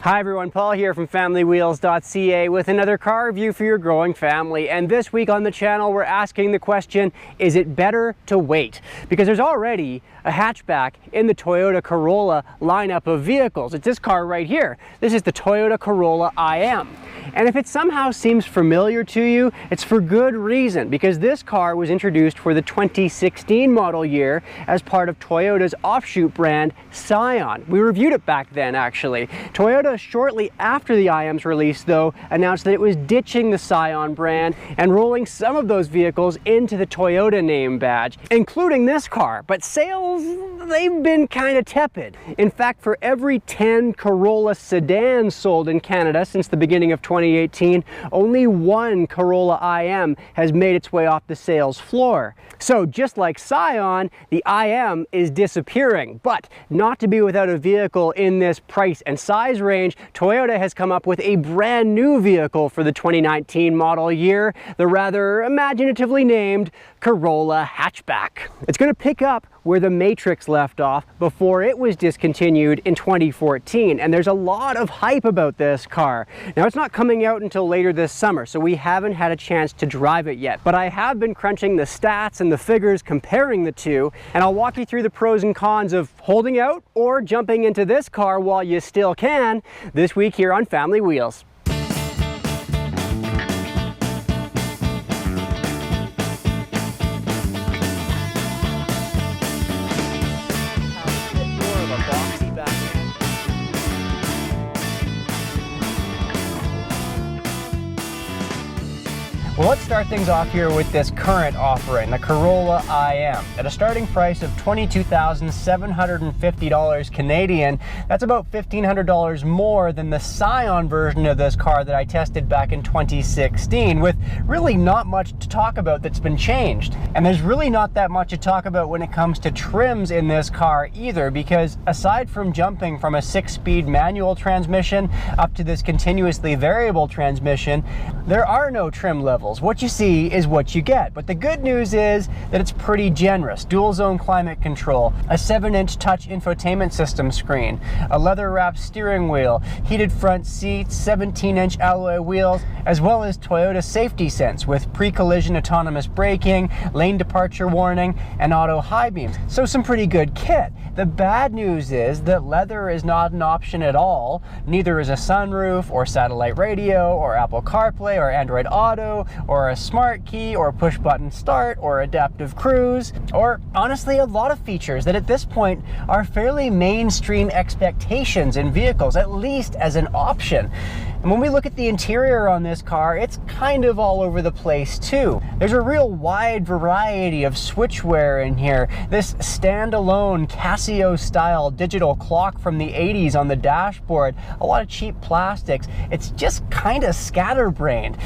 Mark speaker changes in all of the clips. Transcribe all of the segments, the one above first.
Speaker 1: Hi everyone, Paul here from FamilyWheels.ca with another car review for your growing family. And this week on the channel, we're asking the question, is it better to wait? Because there's already a hatchback in the Toyota Corolla lineup of vehicles. It's this car right here. This is the Toyota Corolla IM. And if it somehow seems familiar to you, it's for good reason, because this car was introduced for the 2016 model year as part of Toyota's offshoot brand, Scion. We reviewed it back then, actually. Toyota, shortly after the IM's release, though, announced that it was ditching the Scion brand and rolling some of those vehicles into the Toyota name badge, including this car. But sales, they've been kind of tepid. In fact, for every 10 Corolla sedans sold in Canada since the beginning of 2018, only one Corolla IM has made its way off the sales floor. So just like Scion, the IM is disappearing. But not to be without a vehicle in this price and size range, Toyota has come up with a brand new vehicle for the 2019 model year, the rather imaginatively named Corolla Hatchback. It's going to pick up where the Matrix left off before it was discontinued in 2014, and there's a lot of hype about this car. Now, it's not coming out until later this summer, so we haven't had a chance to drive it yet, but I have been crunching the stats and the figures comparing the two, and I'll walk you through the pros and cons of holding out or jumping into this car while you still can this week here on Family Wheels. Well, let's start things off here with this current offering, the Corolla IM. At a starting price of $22,750 Canadian, that's about $1,500 more than the Scion version of this car that I tested back in 2016, with really not much to talk about that's been changed. And there's really not that much to talk about when it comes to trims in this car either, because aside from jumping from a 6-speed manual transmission up to this continuously variable transmission, there are no trim levels. What you see is what you get. But the good news is that it's pretty generous. Dual zone climate control, a 7-inch touch infotainment system screen, a leather wrapped steering wheel, heated front seats, 17-inch alloy wheels, as well as Toyota Safety Sense with pre-collision autonomous braking, lane departure warning, and auto high beams. So some pretty good kit. The bad news is that leather is not an option at all. Neither is a sunroof or satellite radio or Apple CarPlay or Android Auto or a smart key or push button start or adaptive cruise, or honestly a lot of features that at this point are fairly mainstream expectations in vehicles, at least as an option. And when we look at the interior on this car, it's kind of all over the place too. There's a real wide variety of switchware in here. This standalone Casio style digital clock from the 80s on the dashboard, a lot of cheap plastics. It's just kind of scatterbrained.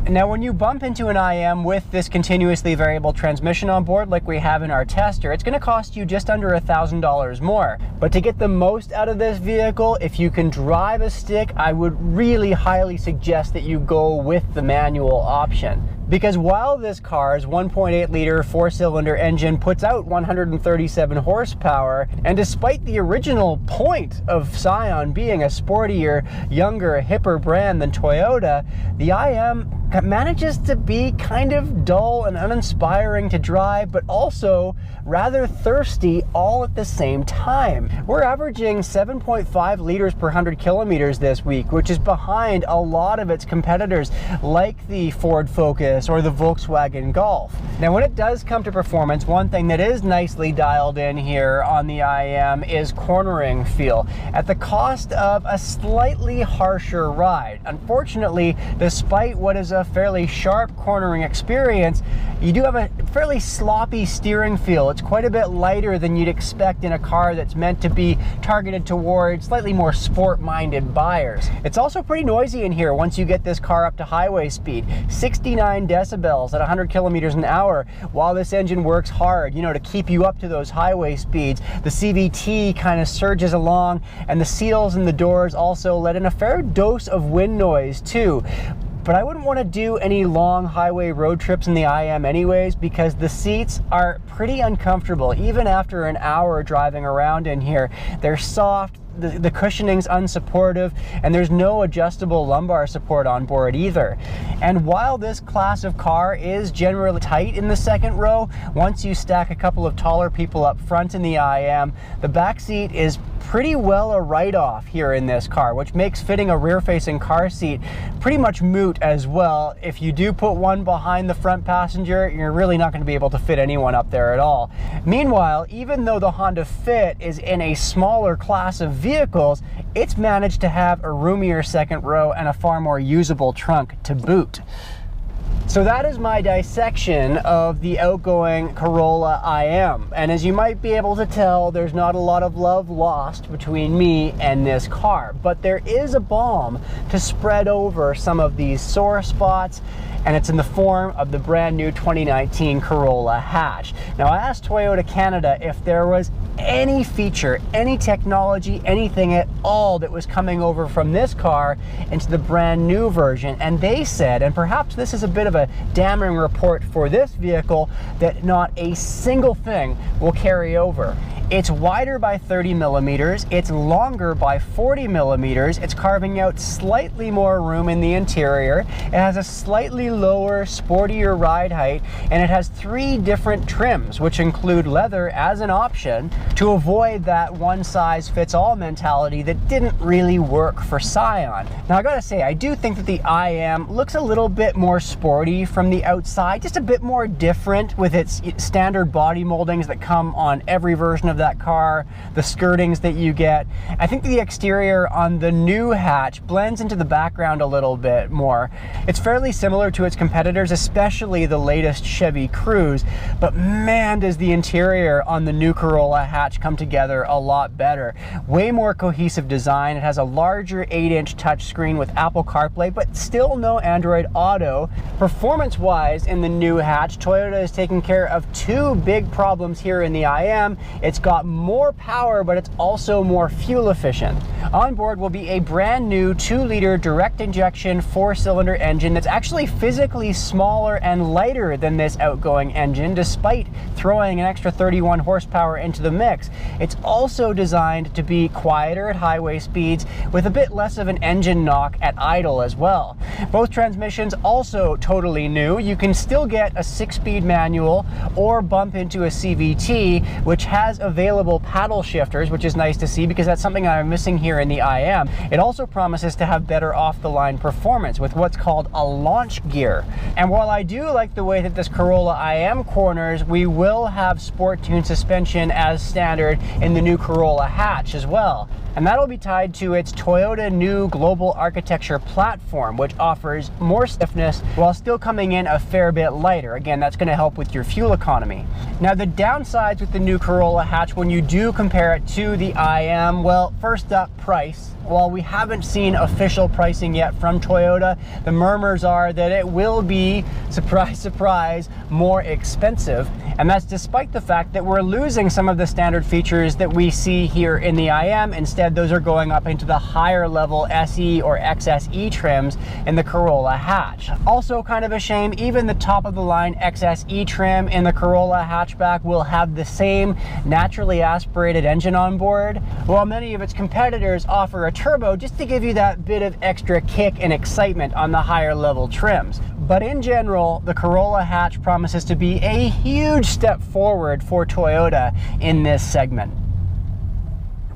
Speaker 1: Now, when you bump into an IM with this continuously variable transmission on board like we have in our tester, it's going to cost you just under $1,000 more. But to get the most out of this vehicle, if you can drive a stick, I would really highly suggest that you go with the manual option. Because while this car's 1.8 liter 4-cylinder engine puts out 137 horsepower, and despite the original point of Scion being a sportier, younger, hipper brand than Toyota, the IM manages to be kind of dull and uninspiring to drive, but also rather thirsty all at the same time. We're averaging 7.5 liters per 100 kilometers this week, which is behind a lot of its competitors like the Ford Focus or the Volkswagen Golf. Now, when it does come to performance, one thing that is nicely dialed in here on the IM is cornering feel, at the cost of a slightly harsher ride. Unfortunately, despite what is a fairly sharp cornering experience, you do have a fairly sloppy steering feel. It's quite a bit lighter than you'd expect in a car that's meant to be targeted towards slightly more sport-minded buyers. It's also pretty noisy in here once you get this car up to highway speed. 69 decibels at 100 kilometers an hour. While this engine works hard, to keep you up to those highway speeds, the CVT kind of surges along, and the seals and the doors also let in a fair dose of wind noise too. But I wouldn't want to do any long highway road trips in the IM anyways, because the seats are pretty uncomfortable even after an hour driving around in here. They're soft, the cushioning's unsupportive, and there's no adjustable lumbar support on board either. And while this class of car is generally tight in the second row, once you stack a couple of taller people up front in the IM, the back seat is pretty well a write-off here in this car, which makes fitting a rear-facing car seat pretty much moot as well. If you do put one behind the front passenger, you're really not going to be able to fit anyone up there at all. Meanwhile, even though the Honda Fit is in a smaller class of vehicles, it's managed to have a roomier second row and a far more usable trunk to boot. So that is my dissection of the outgoing Corolla IM. And as you might be able to tell, there's not a lot of love lost between me and this car. But there is a balm to spread over some of these sore spots, and it's in the form of the brand new 2019 Corolla Hatch. Now, I asked Toyota Canada if there was any feature, any technology, anything at all that was coming over from this car into the brand new version, and they said, and perhaps this is a bit of a damning report for this vehicle, that not a single thing will carry over. It's wider by 30 millimeters, it's longer by 40 millimeters, it's carving out slightly more room in the interior, it has a slightly lower, sportier ride height, and it has 3 different trims, which include leather as an option to avoid that one-size-fits-all mentality that didn't really work for Scion. Now, I gotta say, I do think that the IM looks a little bit more sporty from the outside, just a bit more different with its standard body moldings that come on every version of that car, the skirtings that you get. I think the exterior on the new hatch blends into the background a little bit more. It's fairly similar to its competitors, especially the latest Chevy Cruze, but man, does the interior on the new Corolla Hatch come together a lot better. Way more cohesive design. It has a larger 8-inch touchscreen with Apple CarPlay, but still no Android Auto. Performance-wise, in the new hatch, Toyota is taking care of 2 big problems here in the IM. It's got more power, but it's also more fuel efficient. On board will be a brand new 2-liter direct injection 4-cylinder engine that's actually physically smaller and lighter than this outgoing engine, despite throwing an extra 31 horsepower into the mix. It's also designed to be quieter at highway speeds with a bit less of an engine knock at idle as well. Both transmissions also totally new. You can still get a 6-speed manual or bump into a CVT, which has available paddle shifters, which is nice to see because that's something I'm missing here in the IM. It also promises to have better off-the-line performance with what's called a launch gear. And while I do like the way that this Corolla IM corners, we will have sport tune suspension as standard in the new Corolla Hatch as well. And that'll be tied to its Toyota new global architecture platform, which offers more stiffness while still coming in a fair bit lighter. Again, that's going to help with your fuel economy. Now, the downsides with the new Corolla Hatch when you do compare it to the IM, well, first up, price. While we haven't seen official pricing yet from Toyota, the murmurs are that it will be, surprise, surprise, more expensive. And that's despite the fact that we're losing some of the standard features that we see here in the IM. Instead, those are going up into the higher level SE or XSE trims in the Corolla Hatch. Also kind of a shame, even the top of the line XSE trim in the Corolla Hatchback will have the same naturally aspirated engine on board, while many of its competitors offer a turbo just to give you that bit of extra kick and excitement on the higher level trims. But in general, the Corolla Hatch promises to be a huge step forward for Toyota in this segment.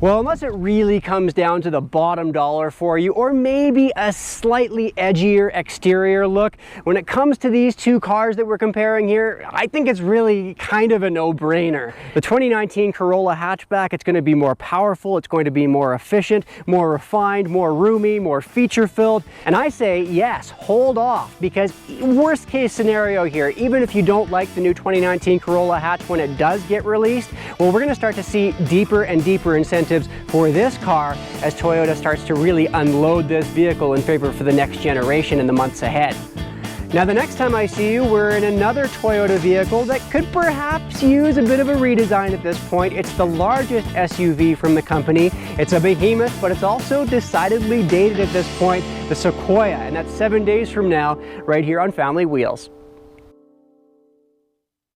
Speaker 1: Well, unless it really comes down to the bottom dollar for you, or maybe a slightly edgier exterior look, when it comes to these 2 cars that we're comparing here, I think it's really kind of a no-brainer. The 2019 Corolla Hatchback, it's going to be more powerful, it's going to be more efficient, more refined, more roomy, more feature-filled, and I say yes, hold off, because worst case scenario here, even if you don't like the new 2019 Corolla Hatch when it does get released, well, we're going to start to see deeper and deeper incentives for this car as Toyota starts to really unload this vehicle in favor for the next generation in the months ahead. Now, the next time I see you, we're in another Toyota vehicle that could perhaps use a bit of a redesign at this point. It's the largest SUV from the company. It's a behemoth, but it's also decidedly dated at this point, the Sequoia, and that's 7 days from now, right here on Family Wheels.